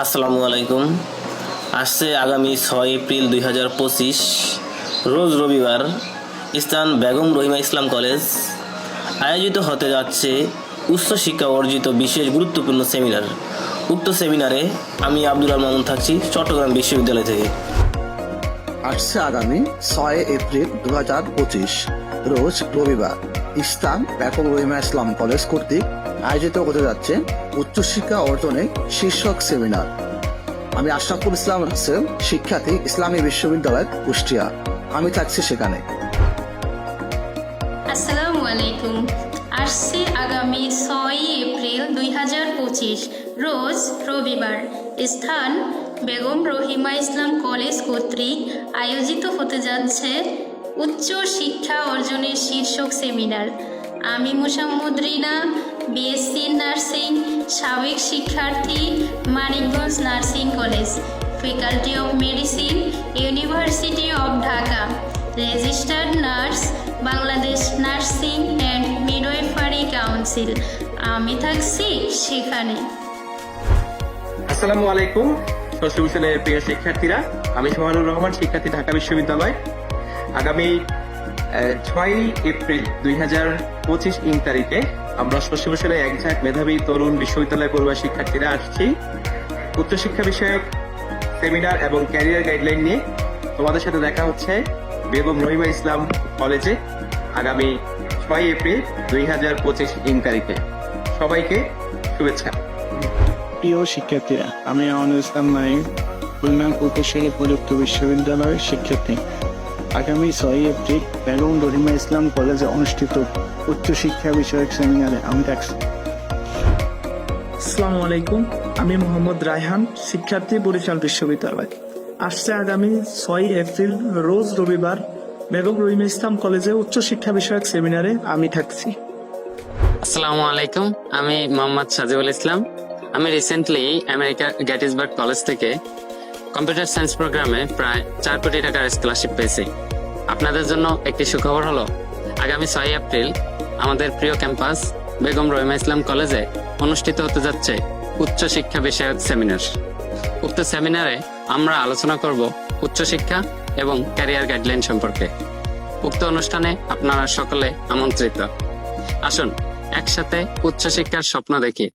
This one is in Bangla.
আসসালামু আলাইকুম। আসছে আগামী 6 এপ্রিল 2025 রোজ রবিবার স্থান বেগম রহিমা ইসলাম কলেজ আয়োজিত হতে যাচ্ছে উচ্চশিক্ষা অর্জিত বিশেষ গুরুত্বপূর্ণ সেমিনার। উক্ত সেমিনারে আমি আব্দুল আল মামুন থাকছি চট্টগ্রাম বিশ্ববিদ্যালয় থেকে। আসছে আগামী 6 এপ্রিল 2025 রোজ রবিবার স্থান বেগম রহিমা ইসলাম কলেজ কর্তৃক আয়োজিত হতে যাচ্ছে উচ্চশিক্ষা অর্জনে শীর্ষক সেমিনার। আমি আশরাফুল ইসলাম হোসেন, শিক্ষার্থী, ইসলামী বিশ্ববিদ্যালয় কুষ্টিয়া। আমি থাকছি সেখানে। আসসালামু আলাইকুম। আসছে আগামী 6 এপ্রিল 2025 রোজ রবিবার স্থান বেগম রহিমা ইসলাম কলেজ কর্তৃক আয়োজিত হতে যাচ্ছে উচ্চ শিক্ষা অর্জনের শীর্ষক সেমিনার। আমি মোসাম্মদ রিনা, বিএসসি নার্সিং, সাবেক শিক্ষার্থী, Manikganj nursing college, faculty of medicine, university of Dhaka, registered nurse, Bangladesh nursing and midwifery council. আমি থাকছি সেখানে। আসসালামু আলাইকুম ষষ্ঠ বিশ্ববিদ্যালয়ের প্রিয় শিক্ষার্থীরা, আমি সোহানুর রহমান, শিক্ষার্থী, ঢাকা বিশ্ববিদ্যালয়। আগামী 6 এপ্রিল 2025 ইং তারিখে আমরা ষষ্ঠ বিশ্ববিদ্যালয়ে একঝাঁক মেধাবী তরুণ বিশ্ববিদ্যালয় পড়ুয়া শিক্ষার্থীরা আসছি উচ্চশিক্ষা বিষয়ক সেমিনার এবং ক্যারিয়ার গাইডলাইন নিয়ে। তোমাদের সাথে দেখা হচ্ছে বেগম রহিমা ইসলাম কলেজে আগামী 6 এপ্রিল 2025 ইং তারিখে। সবাইকে শুভেচ্ছা। প্রিয় শিক্ষার্থীরা, আমি আমানুল ইসলাম নাইম, খুলনা প্রকৌশলী প্রযুক্ত বিশ্ববিদ্যালয়ের শিক্ষার্থী। আগামী 6 এপ্রিল বেগম রহিমা ইসলাম কলেজে অনুষ্ঠিত উচ্চশিক্ষা বিষয়ক সেমিনারে আমি থাকছি। আসসালামু আলাইকুম, আমি মোহাম্মদ রায়হান, শিক্ষার্থী, বরিশাল বিশ্ববিদ্যালয়। আসছে আগামী 6 এপ্রিল রোজ রবিবার বেগম রহিমা ইসলাম কলেজে উচ্চশিক্ষা বিষয়ক সেমিনারে আমি থাকছি। আসসালামু আলাইকুম, আমি মোহাম্মদ সাজিবুল ইসলাম। আমি রিসেন্টলি আমেরিকা গ্যাটিসবার্গ কলেজ থেকে কম্পিউটার সায়েন্স প্রোগ্রামে প্রায় 4 কোটি টাকার স্কলারশিপ পেয়েছি। আপনাদের জন্য একটি সুখবর হলো, আগামী 6 এপ্রিল আমাদের প্রিয় ক্যাম্পাস বেগম রহিমা ইসলাম কলেজে অনুষ্ঠিত হতে যাচ্ছে উচ্চশিক্ষা বিষয়ক সেমিনার। উক্ত সেমিনারে আমরা আলোচনা করব উচ্চশিক্ষা এবং ক্যারিয়ার গাইডলাইন সম্পর্কে। উক্ত অনুষ্ঠানে আপনারা সকলে আমন্ত্রিত। আসুন একসাথে উচ্চশিক্ষার স্বপ্ন দেখি।